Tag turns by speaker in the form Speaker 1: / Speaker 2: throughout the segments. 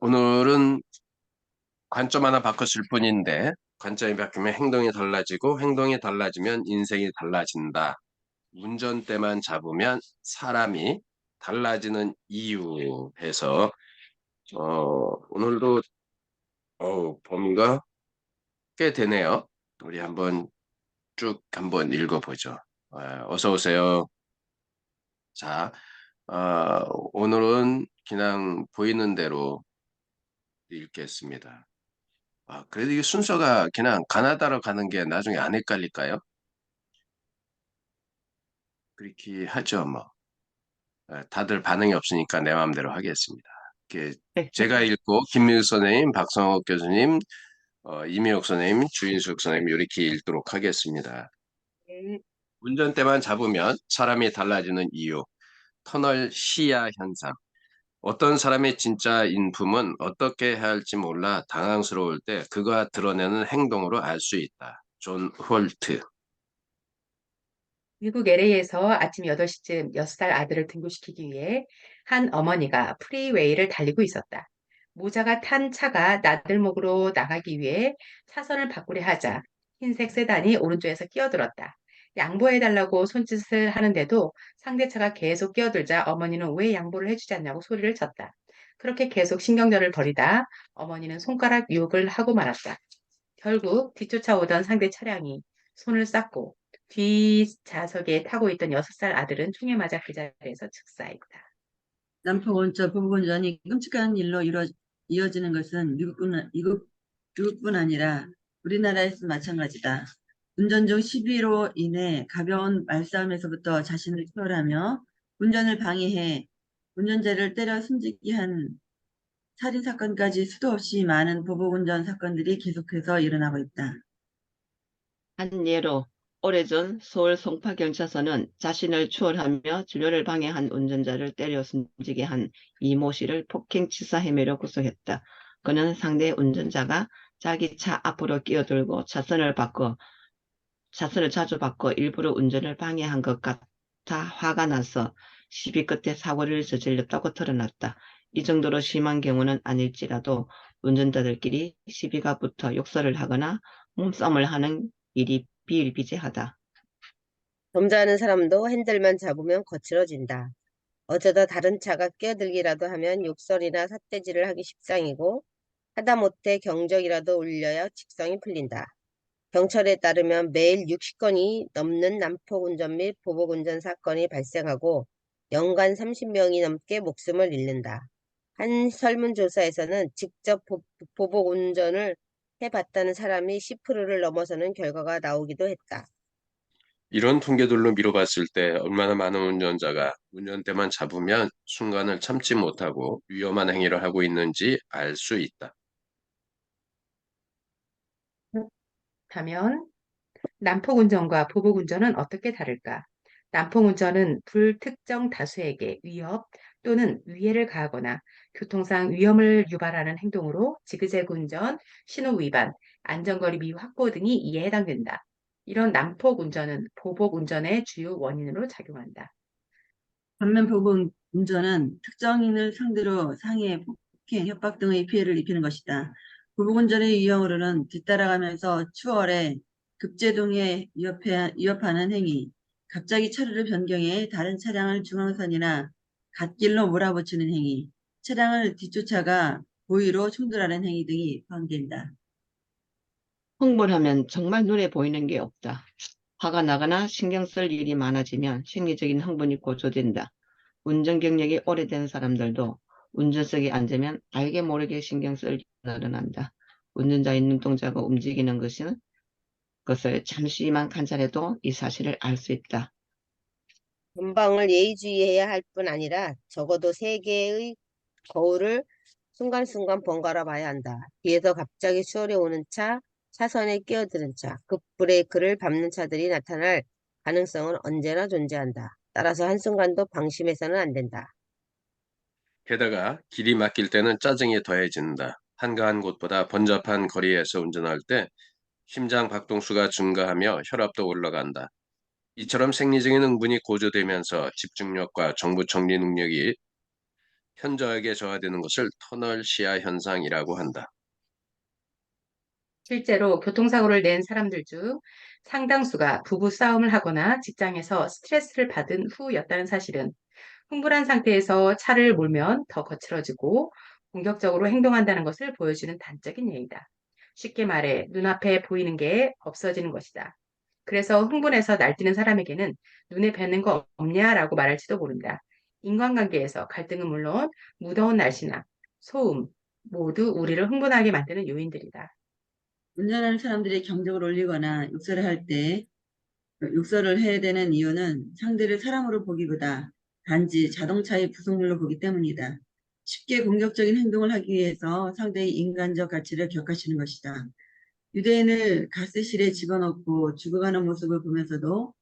Speaker 1: 오늘은 관점 하나 바꿨을 뿐인데, 관점이 바뀌면 행동이 달라지고, 행동이 달라지면 인생이 달라진다. 운전대만 잡으면 사람이 달라지는 이유 해서, 오늘도, 범위가 꽤 되네요. 우리 한번 쭉 한번 읽어보죠. 어서 오세요. 자, 오늘은 그냥 보이는 대로 읽겠습니다. 그래도 이게 순서가 그냥 가나다로 가는 게 나중에 안 헷갈릴까요? 그렇게 하죠, 뭐. 다들 반응이 없으니까 내 마음대로 하겠습니다. 이렇게
Speaker 2: 네.
Speaker 1: 제가 읽고 김민수 선생님, 박성욱 교수님, 이미옥 선생님, 주인숙 선생님 이렇게 읽도록 하겠습니다.
Speaker 2: 네.
Speaker 1: 운전대만 잡으면 사람이 달라지는 이유, 터널 시야 현상. 어떤 사람의 진짜 인품은 어떻게 해야 할지 몰라 당황스러울 때 그가 드러내는 행동으로 알 수 있다. 존 홀트.
Speaker 2: 미국 LA에서 아침 8시쯤 6살 아들을 등교시키기 위해 한 어머니가 프리웨이를 달리고 있었다. 모자가 탄 차가 나들목으로 나가기 위해 차선을 바꾸려 하자 흰색 세단이 오른쪽에서 끼어들었다. 양보해달라고 손짓을 하는데도 상대차가 계속 끼어들자 어머니는 왜 양보를 해주지 않냐고 소리를 쳤다. 그렇게 계속 신경전을 벌이다 어머니는 손가락 유혹을 하고 말았다. 결국 뒤쫓아오던 상대 차량이 손을 쌌고 뒷좌석에 타고 있던 6살 아들은 총에 맞아 그 자리에서 즉사했다.
Speaker 3: 남포원전 부부운전이 끔찍한 일로 이어지는 것은 미국뿐 아니라 우리나라에서 마찬가지다. 운전 중 시비로 인해 가벼운 말싸움에서부터 자신을 처벌하며 운전을 방해해 운전자를 때려 숨지게 한 살인 사건까지 수도 없이 많은 보복운전 사건들이 계속해서 일어나고 있다.
Speaker 4: 한 예로 오래전 서울 송파경찰서는 자신을 추월하며 주변을 방해한 운전자를 때려 숨지게 한 이모 씨를 폭행치사 혐의로 구속했다. 그는 상대 운전자가 자기 차 앞으로 끼어들고 차선을 자주 바꿔 일부러 운전을 방해한 것 같아 화가 나서 시비 끝에 사고를 저질렀다고 드러났다. 이 정도로 심한 경우는 아닐지라도 운전자들끼리 시비가 붙어 욕설을 하거나 몸싸움을 하는 일이 비일비재하다.
Speaker 5: 점잖은 사람도 핸들만 잡으면 거칠어진다. 어쩌다 다른 차가 끼어들기라도 하면 욕설이나 삿대질을 하기 십상이고 하다못해 경적이라도 울려야 직성이 풀린다. 경찰에 따르면 매일 60건이 넘는 난폭 운전 및 보복 운전 사건이 발생하고 연간 30명이 넘게 목숨을 잃는다. 한 설문조사에서는 직접 보복 운전을 해봤다는 사람이 10%를 넘어서는 결과가 나오기도 했다.
Speaker 1: 이런 통계들로 미뤄봤을 때 얼마나 많은 운전자가 운전대만 잡으면 순간을 참지 못하고 위험한 행위를 하고 있는지 알 수 있다.
Speaker 2: 그렇다면 난폭운전과 보복운전은 어떻게 다를까? 난폭운전은 불특정 다수에게 위협 또는 위해를 가하거나 교통상 위험을 유발하는 행동으로 지그재그 운전, 신호 위반, 안전거리 미확보 등이 이에 해당된다. 이런 난폭운전은 보복운전의 주요 원인으로 작용한다.
Speaker 3: 반면 보복운전은 특정인을 상대로 상해, 폭행, 협박 등의 피해를 입히는 것이다. 보복운전의 유형으로는 뒤따라가면서 추월해 급제동에 위협하는 행위, 갑자기 차로를 변경해 다른 차량을 중앙선이나 갓길로 몰아붙이는 행위, 차량을 뒤쫓아가 고의로 충돌하는 행위 등이 포함된다.
Speaker 4: 흥분하면 정말 눈에 보이는 게 없다. 화가 나거나 신경 쓸 일이 많아지면 심리적인 흥분이 고조된다. 운전 경력이 오래된 사람들도 운전석에 앉으면 알게 모르게 신경 쓸 일이 늘어난다. 운전자의 눈동자가 움직이는 것을 잠시만 관찰해도 이 사실을 알 수 있다.
Speaker 5: 전방을 예의주의해야 할 뿐 아니라 적어도 3개의 거울을 순간순간 번갈아 봐야 한다. 뒤에서 갑자기 추월해 오는 차, 차선에 끼어드는 차, 급브레이크를 밟는 차들이 나타날 가능성은 언제나 존재한다. 따라서 한순간도 방심해서는 안 된다.
Speaker 1: 게다가 길이 막힐 때는 짜증이 더해진다. 한가한 곳보다 번잡한 거리에서 운전할 때 심장 박동수가 증가하며 혈압도 올라간다. 이처럼 생리적인 흥분이 고조되면서 집중력과 정보 처리 능력이 현저하게 저하되는 것을 터널 시야 현상이라고 한다.
Speaker 2: 실제로 교통사고를 낸 사람들 중 상당수가 부부 싸움을 하거나 직장에서 스트레스를 받은 후였다는 사실은 흥분한 상태에서 차를 몰면 더 거칠어지고 공격적으로 행동한다는 것을 보여주는 단적인 예이다. 쉽게 말해 눈앞에 보이는 게 없어지는 것이다. 그래서 흥분해서 날뛰는 사람에게는 눈에 뵈는 거 없냐라고 말할지도 모른다. 인간관계에서 갈등은 물론 무더운 날씨나 소음 모두 우리를 흥분하게 만드는 요인들이다.
Speaker 3: 운전하는 사람들이 경적을 울리거나 욕설을 해야 되는 이유는 상대를 사람으로 보기보다 단지 자동차의 구성물로 보기 때문이다. 쉽게 공격적인 행동을 하기 위해서 상대의 인간적 가치를 격하시는 것이다. 유대인을 가스실에 집어넣고 죽어가는 모습을 보면서도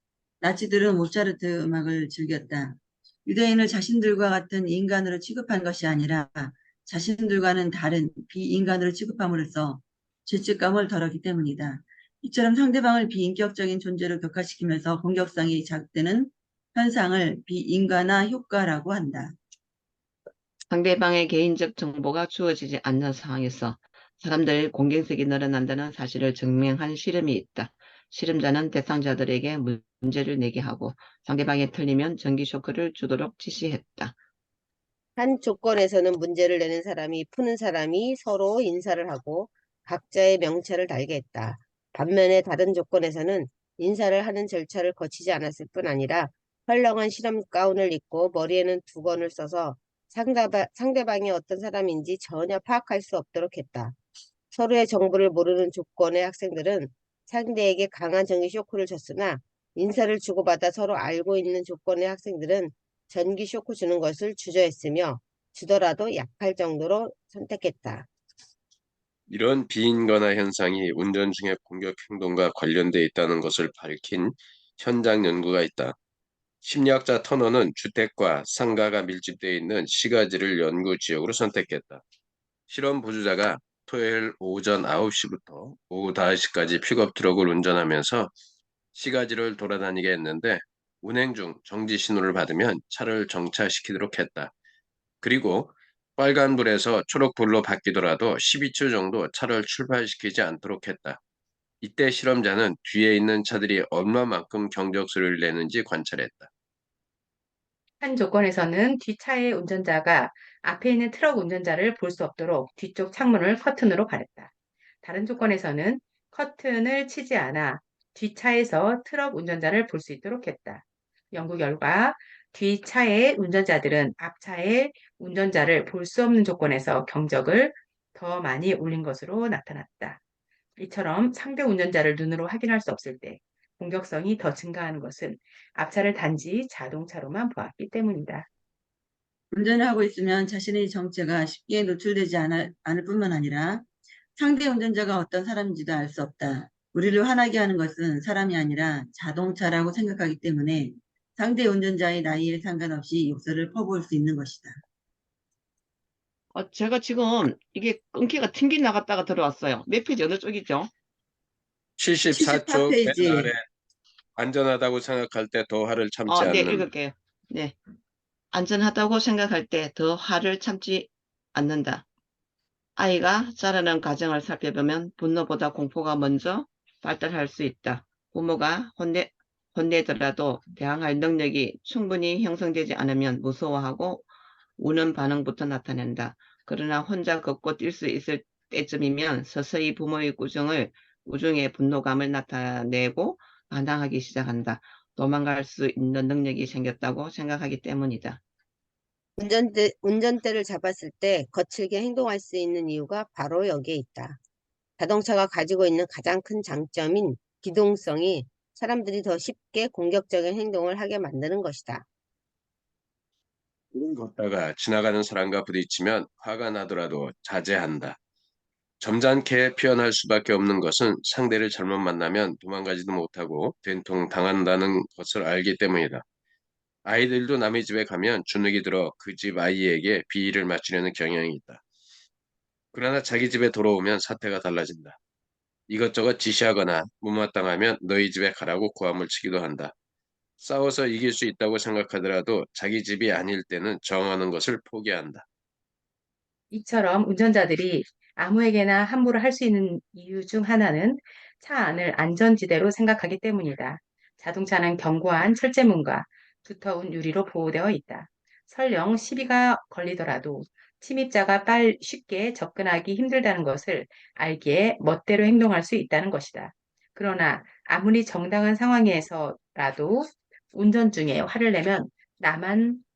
Speaker 3: 나치들은 모차르트 음악을 즐겼다. 유대인을 자신들과 같은 인간으로 취급한 것이 아니라 자신들과는 다른 비인간으로 취급함으로써 죄책감을 덜었기 때문이다. 이처럼 상대방을 비인격적인 존재로 격화시키면서 공격성이 자극되는 현상을 비인간화 효과라고 한다.
Speaker 4: 상대방의 개인적 정보가 주어지지 않는 상황에서 사람들 공격색이 늘어난다는 사실을 증명한 실험이 있다. 실험자는 대상자들에게 문제를 내게 하고 상대방이 틀리면 전기 쇼크를 주도록 지시했다.
Speaker 5: 한 조건에서는 문제를 내는 사람이 푸는 사람이 서로 인사를 하고 각자의 명찰을 달게 했다. 반면에 다른 조건에서는 인사를 하는 절차를 거치지 않았을 뿐 아니라 헐렁한 실험 가운을 입고 머리에는 두건을 써서 상대방이 어떤 사람인지 전혀 파악할 수 없도록 했다. 서로의 정보를 모르는 조건의 학생들은 상대에게 강한 전기 쇼크를 줬으나 인사를 주고받아 서로 알고 있는 조건의 학생들은 전기 쇼크 주는 것을 주저했으며 주더라도 약할 정도로 선택했다.
Speaker 1: 이런 비인간화 현상이 운전 중의 공격 행동과 관련돼 있다는 것을 밝힌 현장 연구가 있다. 심리학자 터너는 주택과 상가가 밀집되어 있는 시가지를 연구 지역으로 선택했다. 실험 보조자가 토요일 오전 9시부터 오후 5시까지 픽업 트럭을 운전하면서 시가지를 돌아다니게 했는데 운행 중 정지 신호를 받으면 차를 정차시키도록 했다. 그리고 빨간불에서 초록불로 바뀌더라도 12초 정도 차를 출발시키지 않도록 했다. 이때 실험자는 뒤에 있는 차들이 얼마만큼 경적 소리를 내는지 관찰했다.
Speaker 2: 한 조건에서는 뒷차의 운전자가 앞에 있는 트럭 운전자를 볼 수 없도록 뒤쪽 창문을 커튼으로 가렸다. 다른 조건에서는 커튼을 치지 않아 뒷차에서 트럭 운전자를 볼 수 있도록 했다. 연구 결과 뒷차의 운전자들은 앞차의 운전자를 볼 수 없는 조건에서 경적을 더 많이 울린 것으로 나타났다. 이처럼 상대 운전자를 눈으로 확인할 수 없을 때 공격성이 더 증가하는 것은 앞차를 단지 자동차로만 보았기 때문이다.
Speaker 3: 운전을 하고 있으면 자신의 정체가 쉽게 노출되지 않을 뿐만 아니라 상대 운전자가 어떤 사람인지도 알 수 없다. 우리를 화나게 하는 것은 사람이 아니라 자동차라고 생각하기 때문에 상대 운전자의 나이에 상관없이 욕설을 퍼부을 수 있는 것이다.
Speaker 4: 제가 지금 이게 끊기가 튕기 나갔다가 들어왔어요. 몇 페이지 어느 쪽이죠?
Speaker 1: 74쪽 맨 아래
Speaker 3: 74페이지.
Speaker 1: 안전하다고 생각할 때 더 화를 참지
Speaker 4: 네,
Speaker 1: 않는
Speaker 4: 읽을게요. 네. 안전하다고 생각할 때 더 화를 참지 않는다. 아이가 자라는 과정을 살펴보면 분노보다 공포가 먼저 발달할 수 있다. 부모가 혼내더라도 대항할 능력이 충분히 형성되지 않으면 무서워하고 우는 반응부터 나타낸다. 그러나 혼자 걷고 뛸 수 있을 때쯤이면 서서히 부모의 우중의 분노감을 나타내고 반항하기 시작한다. 도망갈 수 있는 능력이 생겼다고 생각하기 때문이다.
Speaker 5: 운전대를 잡았을 때 거칠게 행동할 수 있는 이유가 바로 여기에 있다. 자동차가 가지고 있는 가장 큰 장점인 기동성이 사람들이 더 쉽게 공격적인 행동을 하게 만드는 것이다.
Speaker 1: 걷다가 지나가는 사람과 부딪히면 화가 나더라도 자제한다. 점잖게 표현할 수밖에 없는 것은 상대를 잘못 만나면 도망가지도 못하고 된통 당한다는 것을 알기 때문이다. 아이들도 남의 집에 가면 주눅이 들어 그 집 아이에게 비위를 맞추려는 경향이 있다. 그러나 자기 집에 돌아오면 사태가 달라진다. 이것저것 지시하거나 못마땅하면 너희 집에 가라고 고함을 치기도 한다. 싸워서 이길 수 있다고 생각하더라도 자기 집이 아닐 때는 정하는 것을 포기한다.
Speaker 2: 이처럼 운전자들이 아무에게나 함부로 할 수 있는 이유 중 하나는 차 안을 안전지대로 생각하기 때문이다. 자동차는 견고한 철제문과 두터운 유리로 보호되어 있다. 설령 시비가 걸리더라도 침입자가 쉽게 접근하기 힘들다는 것을 알기에 멋대로 행동할 수 있다는 것이다. 그러나 아무리 정당한 상황에서라도 운전 중에 화를 내면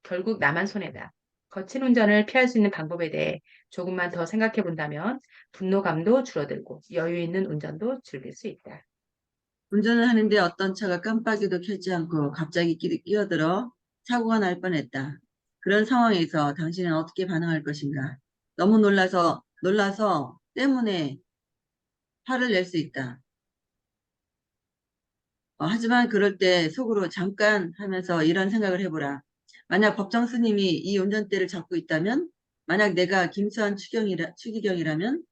Speaker 2: 결국 나만 손해다. 거친 운전을 피할 수 있는 방법에 대해 조금만 더 생각해 본다면 분노감도 줄어들고 여유 있는 운전도 즐길 수 있다.
Speaker 3: 운전을 하는데 어떤 차가 깜빡이도 켜지 않고 갑자기 끼어들어 사고가 날 뻔했다. 그런 상황에서 당신은 어떻게 반응할 것인가? 너무 놀라서 때문에 화를 낼 수 있다. 하지만 그럴 때 속으로 잠깐 하면서 이런 생각을 해보라. 만약 법정 스님이 이 운전대를 잡고 있다면, 만약 내가 김수환 추기경이라면,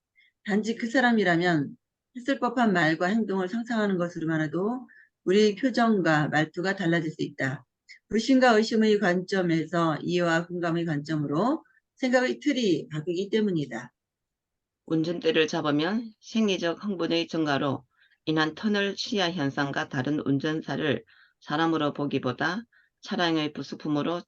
Speaker 3: 단지 그 사람이라면 했을 법한 말과 행동을 상상하는 것으로만 해도 우리 표정과 말투가 달라질 수 있다. 불신과 의심의 관점에서 이해와 공감의 관점으로 생각의 틀이 바뀌기 때문이다.
Speaker 4: 운전대를 잡으면 생리적 흥분의 증가로 인한 터널 시야 현상과 다른 운전사를 사람으로 보기보다 차량의 부속품으로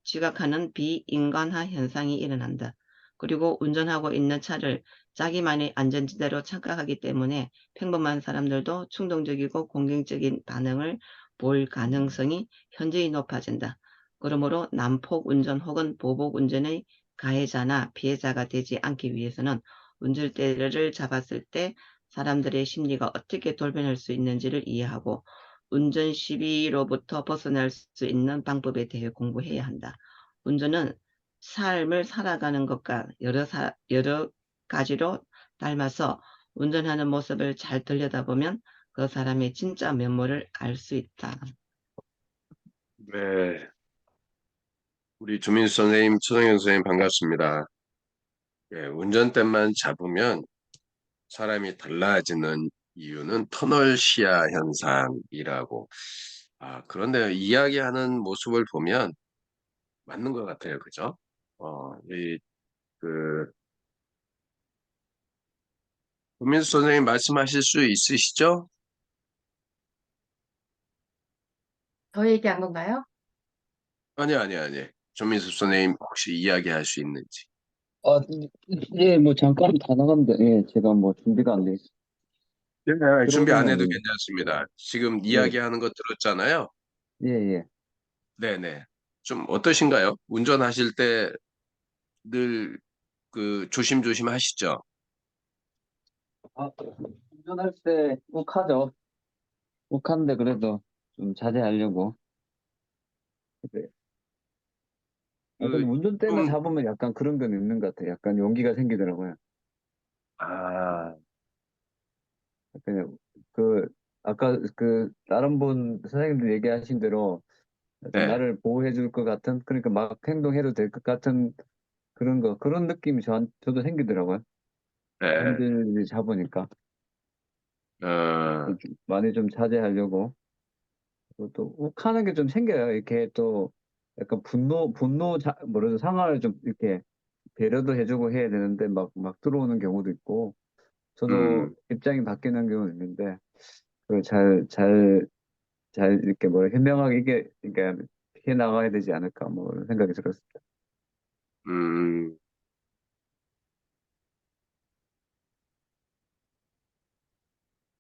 Speaker 4: 지각하는 비인간화 현상이 일어난다. 그리고 운전하고 있는 차를 자기만의 안전지대로 착각하기 때문에 평범한 사람들도 충동적이고 공격적인 반응을 보일 가능성이 현저히 높아진다. 그러므로 난폭 운전 혹은 보복 운전의 가해자나 피해자가 되지 않기 위해서는 운전대를 잡았을 때 사람들의 심리가 어떻게 돌변할 수 있는지를 이해하고 운전 시비로부터 벗어날 수 있는 방법에 대해 공부해야 한다. 운전은 삶을 살아가는 것과 여러 가지로 닮아서 운전하는 모습을 잘 들여다보면 그 사람의 진짜 면모를 알 수 있다.
Speaker 1: 네, 우리 주민수 선생님, 최성현 선생님 반갑습니다. 예, 운전대만 잡으면 사람이 달라지는 이유는 터널 시야 현상이라고. 그런데 이야기하는 모습을 보면 맞는 것 같아요. 그죠? 그, 주민수 선생님 말씀하실 수 있으시죠?
Speaker 2: 더 얘기한 건가요?
Speaker 1: 아니. 주민수 선생님 혹시 이야기할 수 있는지.
Speaker 6: 아, 예, 뭐 잠깐 다 나갔는데, 예, 제가 뭐 준비가 안 돼 있어.
Speaker 1: 네, 준비 안 해도
Speaker 6: 들어오면은,
Speaker 1: 괜찮습니다. 지금
Speaker 6: 예,
Speaker 1: 이야기하는 거 들었잖아요.
Speaker 6: 예, 예.
Speaker 1: 네네. 좀 어떠신가요? 운전하실 때 늘 그 조심조심 하시죠?
Speaker 6: 아, 운전할 때 욱하죠. 욱하는데 그래도 좀 자제하려고. 그래. 근데
Speaker 1: 그,
Speaker 6: 운전대만
Speaker 1: 좀,
Speaker 6: 잡으면 약간 그런 건 있는 것 같아요. 약간 용기가 생기더라고요.
Speaker 1: 아,
Speaker 6: 그냥 아까 다른 분 선생님들 얘기하신 대로 약간
Speaker 1: 네,
Speaker 6: 나를 보호해 줄 것 같은, 그러니까 막 행동해도 될 것 같은 그런 느낌이 저도 생기더라고요.
Speaker 1: 네,
Speaker 6: 핸들 잡으니까.
Speaker 1: 어,
Speaker 6: 많이 좀 자제하려고. 그리고 또 욱하는 게 좀 생겨요. 이렇게 또 약간 뭐라도 상황을 좀 이렇게 배려도 해주고 해야 되는데 막 들어오는 경우도 있고, 저도
Speaker 1: 음,
Speaker 6: 입장이 바뀌는 경우는 있는데, 그걸 잘 이렇게 뭐 현명하게 그러니까 해 나가야 되지 않을까, 뭐, 그런 생각이 들었습니다.
Speaker 1: 음,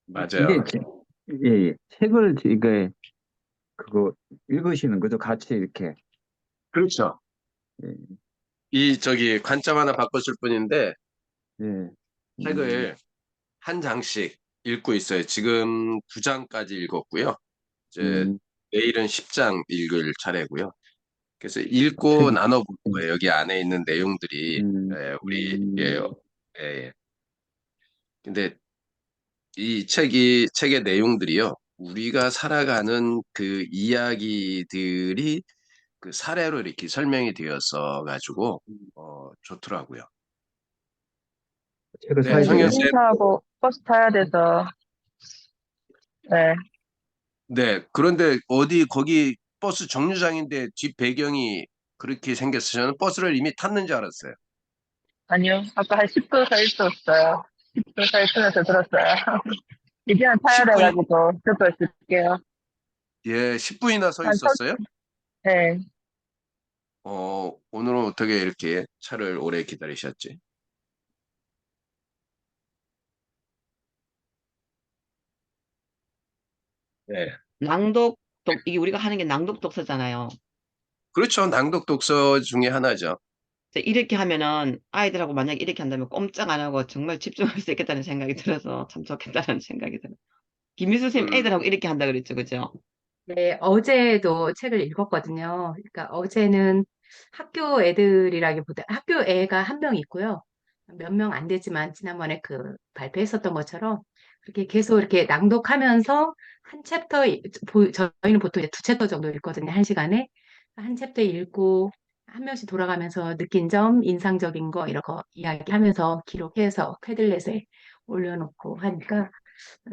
Speaker 6: 이게,
Speaker 1: 맞아요.
Speaker 6: 예, 예. 그거 읽으시는 거죠? 같이 이렇게.
Speaker 1: 그렇죠.
Speaker 6: 예,
Speaker 1: 저기 관점 하나 바꿨을 뿐인데
Speaker 6: 예.
Speaker 1: 책을 한 장씩 읽고 있어요. 지금 9장까지 읽었고요. 이제
Speaker 6: 음,
Speaker 1: 내일은 10장 읽을 차례고요. 그래서 읽고
Speaker 6: 책이,
Speaker 1: 나눠볼 거예요. 여기 안에 있는 내용들이
Speaker 6: 음,
Speaker 1: 우리
Speaker 6: 음.
Speaker 1: 예. 근데 이 책의 내용들이요. 우리가 살아가는 그 이야기들이 그 사례로 이렇게 설명이 되어서 가지고 좋더라고요.
Speaker 6: 책을
Speaker 1: 네,
Speaker 6: 사야
Speaker 7: 네, 지금
Speaker 1: 성현
Speaker 6: 돼요?
Speaker 1: 쌤.
Speaker 7: 행사하고 버스 타야 돼서, 네,
Speaker 1: 네. 그런데 어디 거기 버스 정류장인데 뒷 배경이 그렇게 생겼어요. 저는 버스를 이미 탔는 줄 알았어요.
Speaker 7: 아니요. 아까 한 10분 서 있었어요. 10분 서 있으면서 들었어요. 이제는 타야
Speaker 1: 10분,
Speaker 7: 돼가지고 듣고 있을게요.
Speaker 1: 예, 10분이나 서
Speaker 7: 한 첫,
Speaker 1: 있었어요?
Speaker 7: 네.
Speaker 1: 오늘은 어떻게 이렇게 차를 오래 기다리셨지? 네.
Speaker 4: 이게 우리가 하는 게 낭독 독서잖아요.
Speaker 1: 그렇죠. 낭독 독서 중에 하나죠.
Speaker 4: 이렇게 하면은 아이들하고 만약에 이렇게 한다면 꼼짝 안 하고 정말 집중할 수 있겠다는 생각이 들어서 참 좋겠다는 생각이 들어요. 김미수 선생님
Speaker 1: 음,
Speaker 4: 애들하고 이렇게 한다 그랬죠, 그죠?
Speaker 2: 네, 어제도 책을 읽었거든요. 그러니까 어제는 학교 애들이라기보다 학교 애가 한 명 있고요. 몇 명 안 되지만 지난번에 그 발표했었던 것처럼 그렇게 계속 이렇게 낭독하면서 한 챕터, 저희는 보통 이제 두 챕터 정도 읽거든요. 한 시간에. 한 챕터 읽고 한 명씩 돌아가면서 느낀 점, 인상적인 거 이런 거 이야기하면서 기록해서 패들렛에 올려놓고 하니까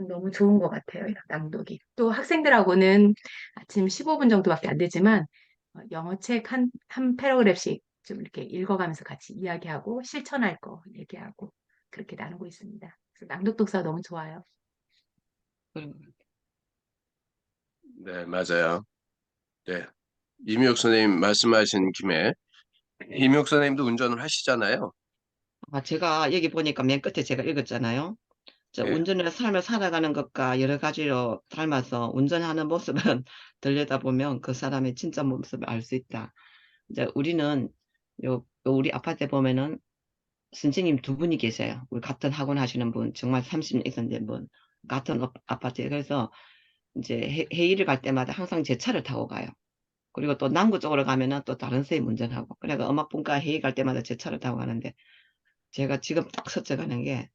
Speaker 2: 너무 좋은 것 같아요. 이런 낭독이. 또 학생들하고는 아침 15분 정도밖에 안 되지만 영어 책 한 패러그래프씩 좀 이렇게 읽어가면서 같이 이야기하고 실천할 거 얘기하고 그렇게 나누고 있습니다. 그래서 낭독 독서 너무 좋아요.
Speaker 4: 그런 거.
Speaker 1: 네, 맞아요. 네. 임혁 선생님 말씀하신 김에 임혁 선생님도 운전을 하시잖아요.
Speaker 4: 제가 여기 보니까 맨 끝에 제가 읽었잖아요.
Speaker 1: 예.
Speaker 4: 운전을 삶을 살아가는 것과 여러 가지로 닮아서 운전하는 모습은 들여다보면 그 사람의 진짜 모습을 알 수 있다. 이제 우리는 우리 아파트에 보면은 선생님 두 분이 계세요. 우리 같은 학원 하시는 분, 정말 30년 있었는데 분, 같은 아파트에. 그래서 이제 회의를 갈 때마다 항상 제 차를 타고 가요. 그리고 또 남구 쪽으로 가면은 또 다른 선생님 운전하고. 그래서 음악분과 회의 갈 때마다 제 차를 타고 가는데 제가 지금 딱 스쳐가는 게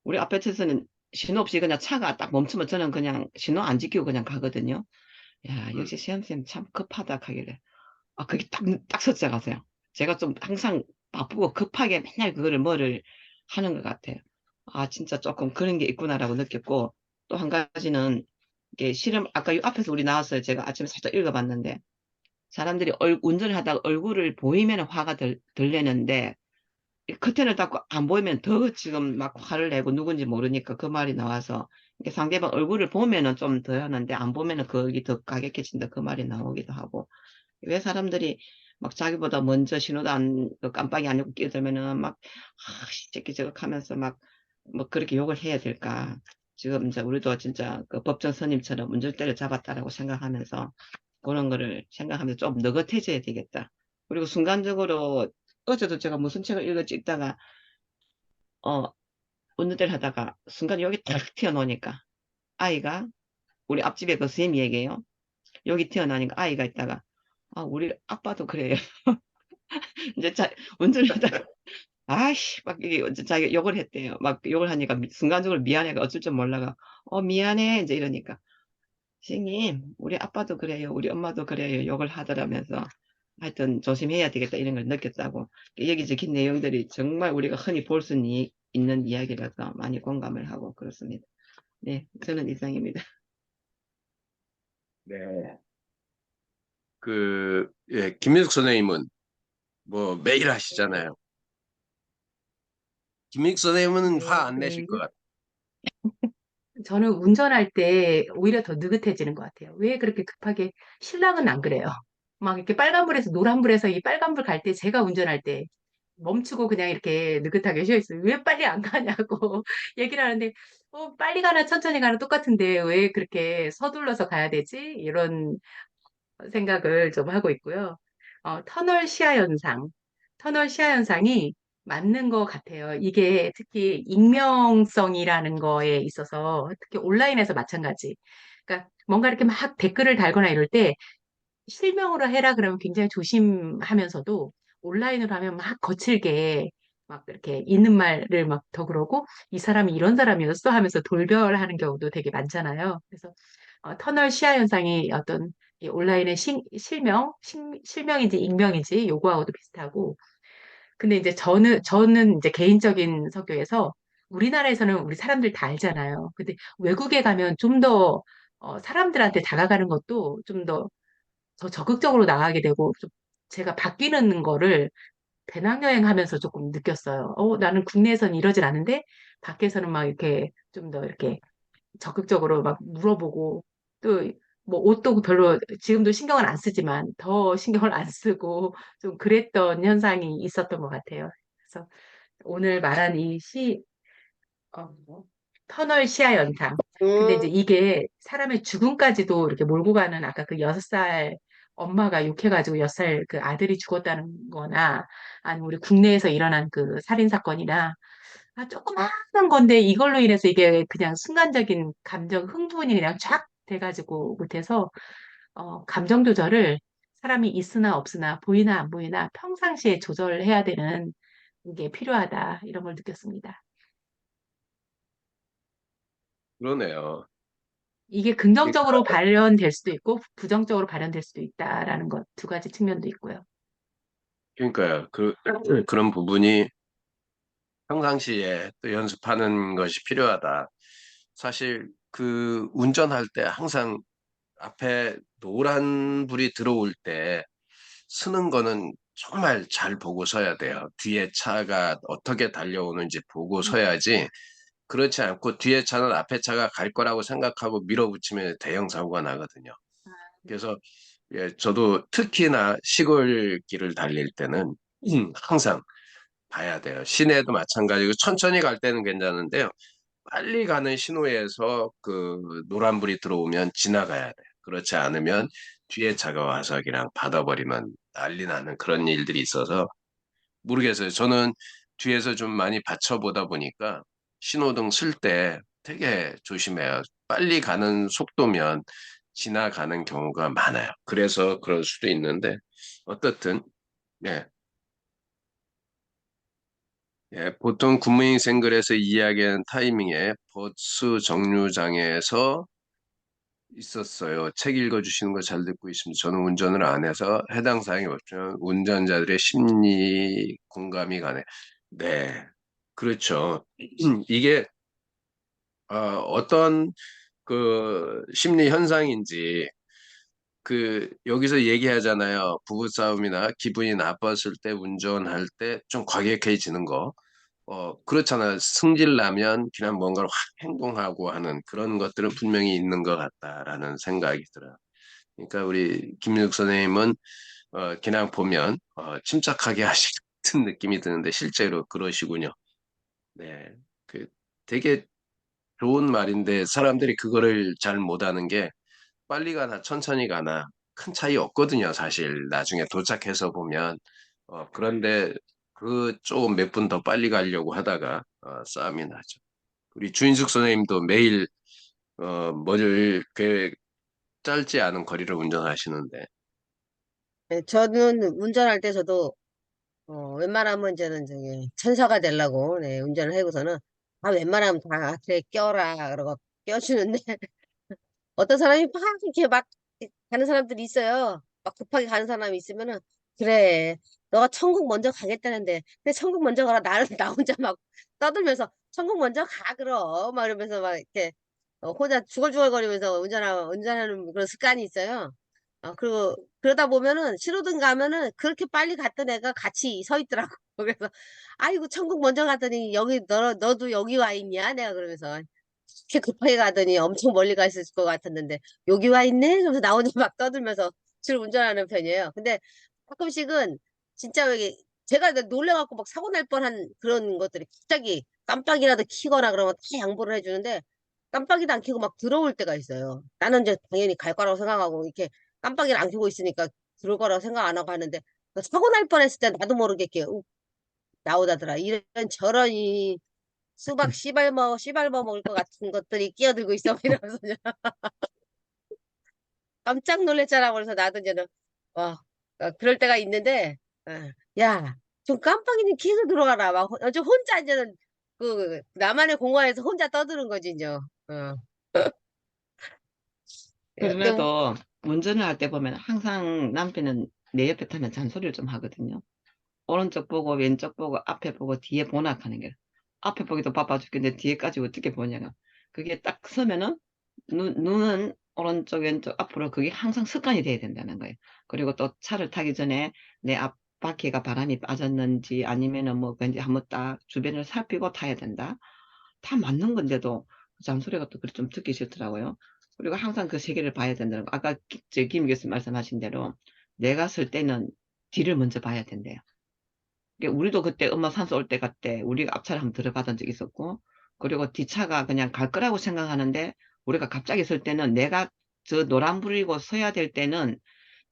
Speaker 4: 우리 아파트에서는 신호 없이 그냥 차가 딱 멈추면 저는 그냥 신호 안 지키고 그냥 가거든요. 야,
Speaker 1: 음,
Speaker 4: 역시 시험 선생님 참 급하다 하길래. 그게 딱 스쳐가세요. 제가 좀 항상 바쁘고 급하게 맨날 뭐를 하는 것 같아요. 진짜 조금 그런 게 있구나라고 느꼈고, 또 한 가지는, 이게 실험, 아까 이 앞에서 우리 나왔어요. 제가 아침에 살짝 읽어봤는데, 사람들이 운전을 하다가 얼굴을 보이면 화가 들리는데, 이 커튼을 닫고 안 보이면 더 지금 막 화를 내고 누군지 모르니까 그 말이 나와서, 이게 상대방 얼굴을 보면은 좀 더 하는데, 안 보면은 거기 더 가격해진다. 그 말이 나오기도 하고, 왜 사람들이 막 자기보다 먼저 신호도 그 깜빡이 안 읽고 끼어들면은 막, 새끼 저거 하면서 막, 뭐 그렇게 욕을 해야 될까. 지금 이제 우리도 진짜 그 법정 스님처럼 운전대를 잡았다라고 생각하면서 그런 거를 생각하면서 좀 느긋해져야 되겠다. 그리고 순간적으로 어제도 제가 무슨 책을 읽다가, 어, 운전대를 하다가 순간 여기 탁 튀어나오니까 아이가 우리 앞집에 그 선생님 얘기예요. 여기 튀어나오니까 아이가 있다가 우리 아빠도 그래요. 이제 운전을 하다가, 막, 이게, 자기가 욕을 했대요. 막, 욕을 하니까, 순간적으로 미안해가 어쩔 줄 몰라가, 미안해. 이제 이러니까, 선생님, 우리 아빠도 그래요. 우리 엄마도 그래요. 욕을 하더라면서, 하여튼, 조심해야 되겠다. 이런 걸 느꼈다고. 여기 적힌 내용들이 정말 우리가 흔히 볼 수 있는 이야기라서 많이 공감을 하고 그렇습니다. 네, 저는 이상입니다.
Speaker 1: 네. 예, 김민숙 선생님은 뭐 매일 하시잖아요. 김민숙 선생님은 화
Speaker 2: 네,
Speaker 1: 안 내실 것
Speaker 2: 네.
Speaker 1: 같아요.
Speaker 2: 저는 운전할 때 오히려 더 느긋해지는 것 같아요. 왜 그렇게 급하게, 신랑은 안 그래요. 막 이렇게 빨간불에서 노란불에서 이 빨간불 갈 때 제가 운전할 때 멈추고 그냥 이렇게 느긋하게 쉬어 있어요. 왜 빨리 안 가냐고 얘기를 하는데, 빨리 가나 천천히 가나 똑같은데 왜 그렇게 서둘러서 가야 되지? 이런 생각을 좀 하고 있고요. 터널 시야 현상. 터널 시야 현상이 맞는 것 같아요. 이게 특히 익명성이라는 거에 있어서 특히 온라인에서 마찬가지. 그러니까 뭔가 이렇게 막 댓글을 달거나 이럴 때 실명으로 해라 그러면 굉장히 조심하면서도 온라인으로 하면 막 거칠게 막 이렇게 있는 말을 막 더 그러고 이 사람이 이런 사람이었어 하면서 돌별하는 경우도 되게 많잖아요. 그래서 터널 시야 현상이 어떤 이 온라인의 실명인지 익명인지 요거하고도 비슷하고 근데 이제 저는 이제 개인적인 성격에서 우리나라에서는 우리 사람들 다 알잖아요. 근데 외국에 가면 좀더 사람들한테 다가가는 것도 좀 더 적극적으로 나가게 되고, 좀 제가 바뀌는 거를 배낭여행하면서 조금 느꼈어요. 나는 국내에서는 이러질 않은데, 밖에서는 막 이렇게 좀 더 이렇게 적극적으로 막 물어보고, 또 뭐 옷도 별로 지금도 신경을 안 쓰지만 더 신경을 안 쓰고 좀 그랬던 현상이 있었던 것 같아요. 그래서 오늘 말한 뭐, 터널 시야 현상. 근데 이제
Speaker 5: 음,
Speaker 2: 이게 사람의 죽음까지도 이렇게 몰고 가는, 아까 그 6살 엄마가 욕해가지고 6살 그 아들이 죽었다는 거나, 아니면 우리 국내에서 일어난 그 살인 사건이나, 조그마한 건데 이걸로 인해서 이게 그냥 순간적인 감정 흥분이 그냥 쫙 돼가지고 못해서, 감정 조절을 사람이 있으나 없으나 보이나 안 보이나 평상시에 조절해야 되는 게 필요하다, 이런 걸 느꼈습니다.
Speaker 1: 그러네요.
Speaker 2: 이게 긍정적으로 발현될 수도 있고 부정적으로 발현될 수도 있다라는 것, 두 가지 측면도 있고요.
Speaker 1: 그러니까요. 그런 부분이 평상시에 또 연습하는 것이 필요하다. 사실 그 운전할 때 항상 앞에 노란 불이 들어올 때 서는 거는 정말 잘 보고 서야 돼요. 뒤에 차가 어떻게 달려오는지 보고 서야지. 그렇지 않고 뒤에 차는 앞에 차가 갈 거라고 생각하고 밀어붙이면 대형 사고가 나거든요. 그래서 예, 저도 특히나 시골길을 달릴 때는 항상 봐야 돼요. 시내도 마찬가지고 천천히 갈 때는 괜찮은데요. 빨리 가는 신호에서 그 노란불이 들어오면 지나가야 돼요. 그렇지 않으면 뒤에 차가 와서 그냥 받아버리면 난리 나는 그런 일들이 있어서 모르겠어요. 저는 뒤에서 좀 많이 받쳐보다 보니까 신호등 쓸 때 되게 조심해요. 빨리 가는 속도면 지나가는 경우가 많아요. 그래서 그럴 수도 있는데 어떻든 예, 예, 보통 군무인생글에서 이야기하는 타이밍에 버스 정류장에서 있었어요. 책 읽어주시는 거 잘 듣고 있습니다. 저는 운전을 안 해서 해당 사항이 없지만 운전자들의 심리 공감이 가네. 네, 그렇죠. 이게 어떤 그 심리 현상인지 여기서 얘기하잖아요. 부부싸움이나 기분이 나빴을 때 운전할 때 좀 과격해지는 거. 그렇잖아요. 승질 나면 그냥 뭔가를 확 행동하고 하는 그런 것들은 분명히 있는 것 같다라는 생각이 들어요. 그러니까 우리 김민욱 선생님은 그냥 보면 침착하게 하실 같은 느낌이 드는데 실제로 그러시군요. 네, 그 되게 좋은 말인데 사람들이 그거를 잘 못하는 게 빨리 가나 천천히 가나 큰 차이 없거든요. 사실 나중에 도착해서 보면 그런데 그 조금 몇 분 더 빨리 가려고 하다가 싸움이 나죠. 우리 주인숙 선생님도 매일 뭐를 꽤 짧지 않은 거리를 운전하시는데
Speaker 5: 네, 저는 운전할 때 저도 웬만하면 저는 저기 천사가 되려고 네, 운전을 하고서는 웬만하면 다 그래 껴라 그러고 껴주는데 어떤 사람이 막 이렇게 막 가는 사람들이 있어요. 막 급하게 가는 사람이 있으면은 그래 너가 천국 먼저 가겠다는데 근데 천국 먼저 가라 나는 나 혼자 막 떠들면서 천국 먼저 가 그럼 막 이러면서 막 이렇게 혼자 중얼중얼거리면서 운전하는 그런 습관이 있어요. 그리고 그러다 보면은 신호등 가면은 그렇게 빨리 갔던 애가 같이 서 있더라고. 그래서 아이고 천국 먼저 가더니 여기 너도 여기 와 있냐? 내가 그러면서 이렇게 급하게 가더니 엄청 멀리 가 있을 것 같았는데 여기 와 있네? 그러면서 나 혼자 막 떠들면서 주로 운전하는 편이에요. 근데 가끔씩은 진짜 여기 제가 놀래갖고 막 사고 날 뻔한 그런 것들이 갑자기 깜빡이라도 켜거나 그러면 다 양보를 해주는데 깜빡이도 안 켜고 막 들어올 때가 있어요. 나는 이제 당연히 갈 거라고 생각하고 이렇게 깜빡이를 안 켜고 있으니까 들어올 거라고 생각 안 하고 하는데 사고 날 뻔했을 때 나도 모르게 이렇게 나오다더라. 이런 저런 수박 씨발먹 먹을 것 같은 것들이 끼어들고 있어. 이러면서 깜짝 놀랐잖아. 그래서 나도 이제는, 와, 그럴 때가 있는데, 어, 야, 좀 깜빡이는 켜고 들어가라. 막, 좀 혼자 이제는, 나만의 공간에서 혼자 떠드는 거지, 이제. 근데,
Speaker 4: 그래도 운전을 할 때 보면 항상 남편은 내 옆에 타면 잔소리를 좀 하거든요. 오른쪽 보고 왼쪽 보고 앞에 보고 뒤에 보나 하는 게 앞에 보기도 바빠 죽겠는데 뒤에까지 어떻게 보냐가 그게 딱 서면은 눈은 오른쪽, 왼쪽, 앞으로 그게 항상 습관이 돼야 된다는 거예요. 그리고 또 차를 타기 전에 내 앞바퀴가 바람이 빠졌는지 아니면은 뭐 왠지 한번 딱 주변을 살피고 타야 된다. 다 맞는 건데도 잔소리가 또 그래 좀 듣기 싫더라고요. 그리고 항상 그 세계를 봐야 된다는 거. 아까 김 교수님 말씀하신 대로 내가 설 때는 뒤를 먼저 봐야 된대요. 우리도 그때 엄마 산소 올 때 갔대 우리가 앞차를 한번 들어봤던 적이 있었고, 그리고 뒷차가 그냥 갈 거라고 생각하는데 우리가 갑자기 설 때는 내가 저 노란불이고 서야 될 때는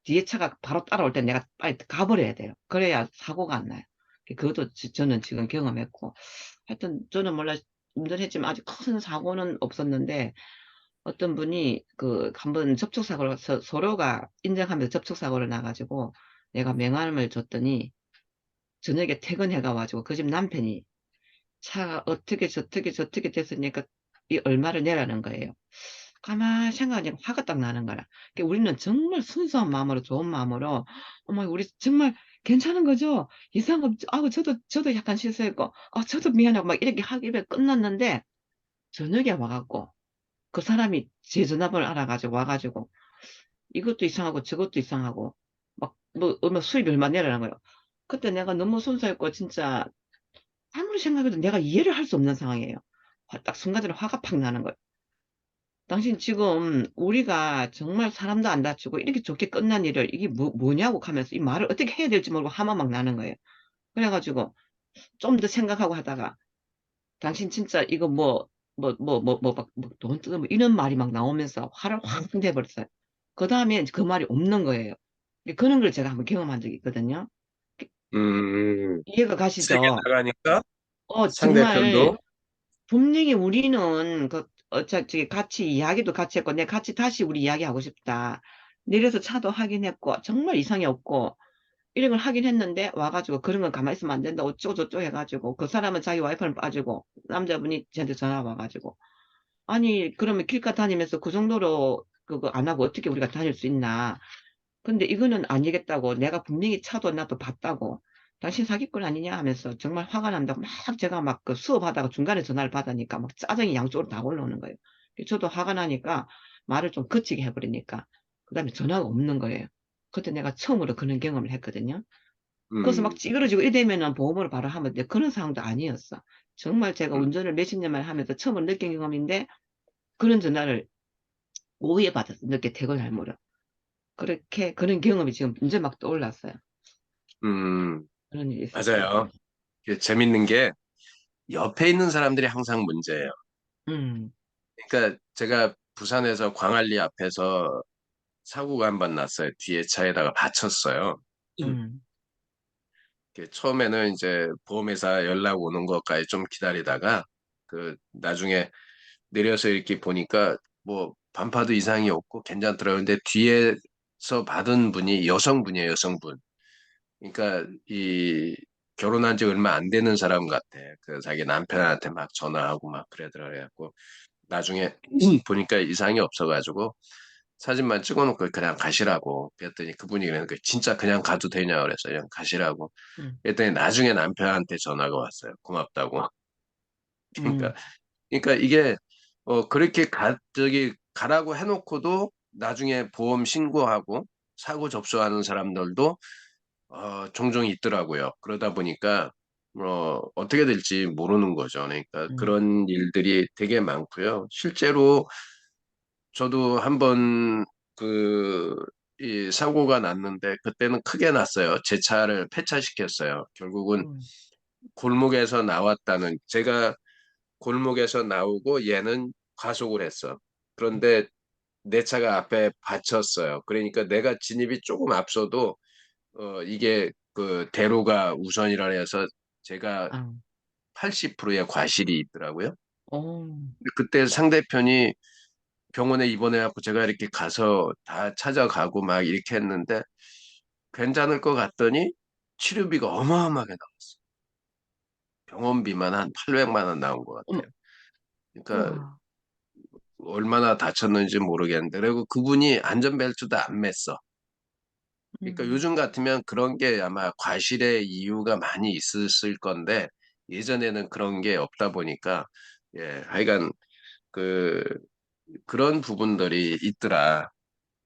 Speaker 4: 뒤에 차가 바로 따라올 때 내가 빨리 가버려야 돼요. 그래야 사고가 안 나요. 그것도 저는 지금 경험했고, 하여튼 저는 몰라 운전했지만 아직 큰 사고는 없었는데, 어떤 분이 그 한번 접촉사고를 서로가 인정하면서 접촉사고를 나가지고 내가 명함을 줬더니 저녁에 퇴근해가지고 그 집 남편이 차가 어떻게 저떻게 됐으니까 이 얼마를 내라는 거예요. 가만히 생각하니까 화가 딱 나는 거라. 우리는 정말 순수한 마음으로, 좋은 마음으로, 어머, 우리 정말 괜찮은 거죠? 이상한 거, 아우, 저도 약간 실수했고, 저도 미안하고, 막 이렇게 하기로 끝났는데, 저녁에 와갖고, 그 사람이 제 전화번호를 알아가지고 와가지고, 이것도 이상하고, 저것도 이상하고, 뭐 수입이 얼마 내라는 거예요. 그때 내가 너무 순수했고, 진짜, 아무리 생각해도 내가 이해를 할 수 없는 상황이에요. 딱 순간적으로 화가 팍 나는 거예요. 당신 지금 우리가 정말 사람도 안 다치고 이렇게 좋게 끝난 일을 이게 뭐냐고 하면서 이 말을 어떻게 해야 될지 모르고 화만 막 나는 거예요. 그래가지고 좀 더 생각하고 하다가 당신 진짜 이거 돈 뜯어 이런 말이 막 나오면서 화를 확 내버렸어요. 그 다음에 그 말이 없는 거예요. 그런 걸 제가 한번 경험한 적이 있거든요.
Speaker 1: 음,
Speaker 4: 이해가
Speaker 1: 세게
Speaker 4: 가시죠?
Speaker 1: 나가니까
Speaker 4: 정말
Speaker 1: 상대편도
Speaker 4: 분명히 우리는 저기 같이 이야기도 같이 했고, 내 같이 다시 우리 이야기하고 싶다. 내려서 차도 확인했고, 정말 이상이 없고, 이런 걸 하긴 했는데, 와가지고 그런 건 가만히 있으면 안 된다. 어쩌고저쩌고 해가지고, 그 사람은 자기 와이프는 빠지고, 남자분이 저한테 전화 와가지고, 아니, 그러면 길가 다니면서 그 정도로 그거 안 하고 어떻게 우리가 다닐 수 있나. 근데 이거는 아니겠다고, 내가 분명히 차도 나도 봤다고, 당신 사기꾼 아니냐 하면서 정말 화가 난다고 막 제가 막 그 수업하다가 중간에 전화를 받으니까 막 짜증이 양쪽으로 다 올라오는 거예요. 저도 화가 나니까 말을 좀 거치게 해버리니까 그 다음에 전화가 없는 거예요. 그때 내가 처음으로 그런 경험을 했거든요. 그래서 막
Speaker 1: 음,
Speaker 4: 찌그러지고 이러면은 보험으로 바로 하면 돼. 그런 상황도 아니었어. 정말 제가
Speaker 1: 음,
Speaker 4: 운전을 몇십 년만 하면서 처음으로 느낀 경험인데, 그런 전화를 오후에 받았어. 늦게 퇴근할 무렵. 그렇게 그런 경험이 지금 이제 막 떠올랐어요.
Speaker 1: 음,
Speaker 4: 그런 일이 있었어요.
Speaker 1: 맞아요. 이게 재밌는 게 옆에 있는 사람들이 항상 문제예요.
Speaker 4: 음,
Speaker 1: 그러니까 제가 부산에서 광안리 앞에서 사고가 한 번 났어요. 뒤에 차에다가 받쳤어요.
Speaker 4: 음,
Speaker 1: 처음에는 이제 보험회사 연락 오는 것까지 좀 기다리다가 그 나중에 내려서 이렇게 보니까 뭐 반파도 이상이 없고 괜찮더라고요. 근데 뒤에서 받은 분이 여성분이에요, 여성분. 그러니까 이 결혼한 지 얼마 안 되는 사람 같아. 그 자기 남편한테 막 전화하고 막 그러더라고요. 나중에 보니까 이상이 없어가지고 사진만 찍어놓고 그냥 가시라고 그랬더니 그분이 그러는 거예요. 진짜 그냥 가도 되냐 그랬어요. 그냥 가시라고.
Speaker 4: 음,
Speaker 1: 그랬더니 나중에 남편한테 전화가 왔어요. 고맙다고. 그러니까
Speaker 4: 음,
Speaker 1: 그러니까 이게 그렇게 저기 가라고 해놓고도 나중에 보험 신고하고 사고 접수하는 사람들도 종종 있더라고요. 그러다 보니까 어떻게 될지 모르는 거죠. 그러니까
Speaker 4: 음,
Speaker 1: 그런 일들이 되게 많고요. 실제로 저도 한번 이 사고가 났는데 그때는 크게 났어요. 제 차를 폐차시켰어요. 결국은
Speaker 4: 음,
Speaker 1: 골목에서 나왔다는 제가 골목에서 나오고 얘는 과속을 했어. 그런데 내 차가 앞에 받쳤어요. 그러니까 내가 진입이 조금 앞서도 이게 그 대로가 우선이라 해서 제가
Speaker 4: 아,
Speaker 1: 80%의 과실이 있더라고요.
Speaker 4: 어,
Speaker 1: 근데 그때 상대편이 병원에 입원해갖고 제가 이렇게 가서 다 찾아가고 막 이렇게 했는데 괜찮을 것 같더니 치료비가 어마어마하게 나왔어요. 병원비만 한 800만 원 나온 것
Speaker 4: 어머,
Speaker 1: 같아요. 그러니까
Speaker 4: 우와,
Speaker 1: 얼마나 다쳤는지 모르겠는데 그리고 그분이 안전벨트도 안 맸어. 그러니까
Speaker 4: 음,
Speaker 1: 요즘 같으면 그런 게 아마 과실의 이유가 많이 있었을 건데 예전에는 그런 게 없다 보니까 예, 하여간 그 그런 부분들이 있더라.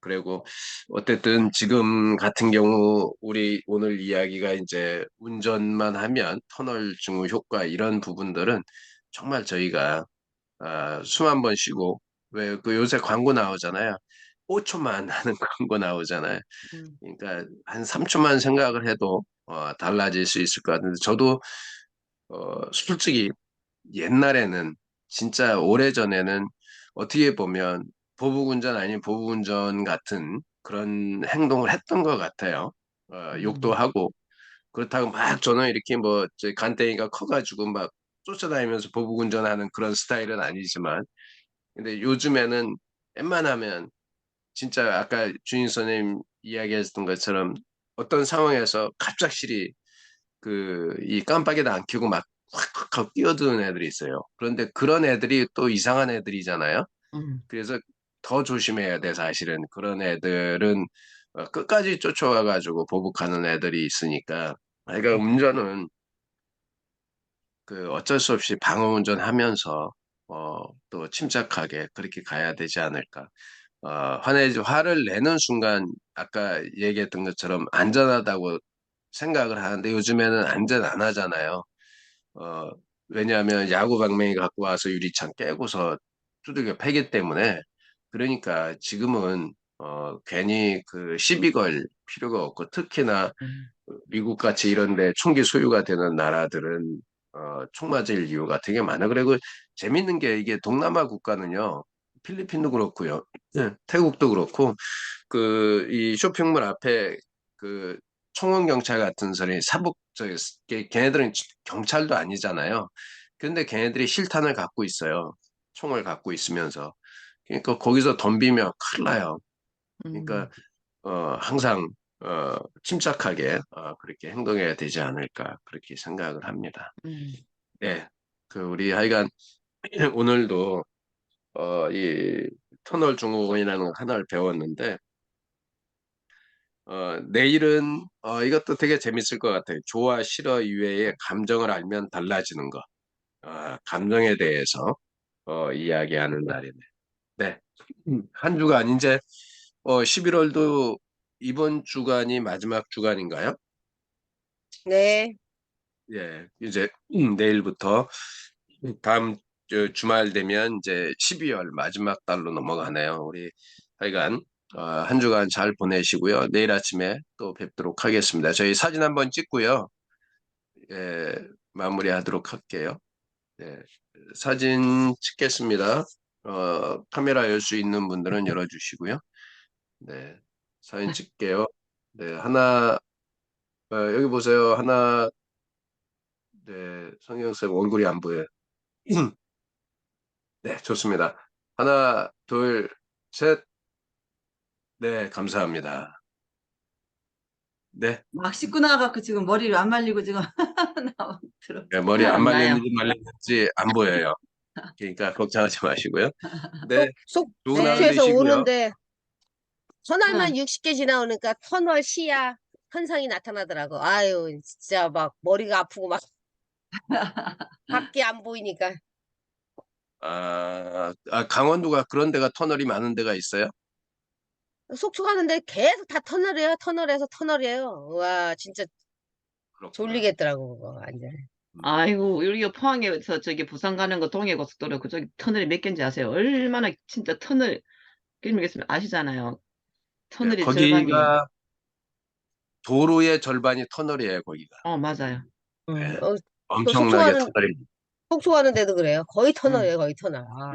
Speaker 1: 그리고 어쨌든 지금 같은 경우 우리 오늘 이야기가 이제 운전만 하면 터널 증후 효과 이런 부분들은 정말 저희가 숨 한 번 쉬고 왜 그 요새 광고 나오잖아요. 5초만 하는 광고 나오잖아요.
Speaker 5: 음.
Speaker 1: 그러니까 한 3초만 생각을 해도 달라질 수 있을 것 같은데 저도 솔직히 옛날에는 진짜 오래전에는 어떻게 보면 보복운전 아닌 보복운전 같은 그런 행동을 했던 것 같아요. 욕도 하고 그렇다고 막 저는 이렇게 뭐 간땡이가 커가지고 막 쫓아다니면서 보복운전하는 그런 스타일은 아니지만 근데 요즘에는 웬만하면 진짜 아까 주인 선생님 이야기했던 것처럼 어떤 상황에서 갑작스레 이 깜빡이도 안 켜고 막 확확 뛰어드는 애들이 있어요. 그런데 그런 애들이 또 이상한 애들이잖아요. 그래서 더 조심해야 돼, 사실은. 그런 애들은 끝까지 쫓아와가지고 보복하는 애들이 있으니까. 그러니까 운전은 어쩔 수 없이 방어 운전하면서 또 침착하게 그렇게 가야 되지 않을까. 화를 내는 순간 아까 얘기했던 것처럼 안전하다고 생각을 하는데 요즘에는 안전 안 하잖아요. 어, 왜냐하면 야구 방망이 갖고 와서 유리창 깨고서 두들겨 패기 때문에 그러니까 지금은 괜히 시비 걸 필요가 없고 특히나 미국 같이 이런데 총기 소유가 되는 나라들은 총 맞을 이유가 되게 많아. 그리고 재밌는 게 이게 동남아 국가는요. 필리핀도 그렇고요. 태국도 그렇고 이 쇼핑몰 앞에 청원 경찰 같은 소리 걔네들은 경찰도 아니잖아요. 근데 걔네들이 실탄을 갖고 있어요. 총을 갖고 있으면서. 그러니까 거기서 덤비면 큰일 나요. 그러니까 항상 침착하게 그렇게 행동해야 되지 않을까 그렇게 생각을 합니다. 네, 우리 하여간 오늘도 이 터널 증후군이라는 하나를 배웠는데 내일은 이것도 되게 재밌을 것 같아요. 좋아, 싫어 이외에 감정을 알면 달라지는 거. 감정에 대해서 이야기하는 날이네. 네, 한 주간 이제 11월도 이번 주간이 마지막 주간인가요?
Speaker 5: 네.
Speaker 1: 예, 이제 내일부터 다음 주말 되면 이제 12월 마지막 달로 넘어가네요. 우리 하여간 한 주간 잘 보내시고요. 내일 아침에 또 뵙도록 하겠습니다. 저희 사진 한번 찍고요. 예, 마무리하도록 할게요. 예, 사진 찍겠습니다. 카메라 열 수 있는 분들은 열어주시고요. 네, 사진 찍게요. 네, 하나, 여기 보세요. 하나, 네, 성경쌤 얼굴이 안 보여요. 네, 좋습니다. 하나, 둘, 셋. 네, 감사합니다. 네,
Speaker 3: 막 씻고 나가고 지금 머리를 안 말리고 지금 들어.
Speaker 1: 네, 머리 안
Speaker 4: 나요.
Speaker 1: 말렸는지 말렸는지 안 보여요. 그러니까 걱정하지 마시고요. 네, 좋은 하루
Speaker 5: 속초에서
Speaker 1: 되시고요.
Speaker 5: 오는데 터널만
Speaker 3: 응.
Speaker 5: 60개 지나오니까 터널 시야 현상이 나타나더라고. 아유, 진짜 막 머리가 아프고 막 밖에 안 보이니까.
Speaker 1: 강원도가 그런 데가 터널이 많은 데가 있어요?
Speaker 5: 속초 가는데 계속 다 터널이에요. 터널에서 터널이에요. 와, 진짜
Speaker 1: 그렇구나.
Speaker 5: 졸리겠더라고, 그거 완전.
Speaker 4: 아이고, 우리가 포항에서 부산 가는 거 동해고속도로 그쪽에 터널이 몇 개인지 아세요? 얼마나 진짜 터널, 모르겠으면 아시잖아요.
Speaker 1: 네,
Speaker 4: 터널이 절반이.
Speaker 1: 거기가 도로의 절반이 터널이에요, 거기가.
Speaker 4: 맞아요.
Speaker 1: 네,
Speaker 5: 또 속초
Speaker 1: 엄청나게
Speaker 5: 가는
Speaker 1: 터널입니다.
Speaker 5: 속초 가는 데도 그래요. 거의 터널이에요, 거의 터널. 아.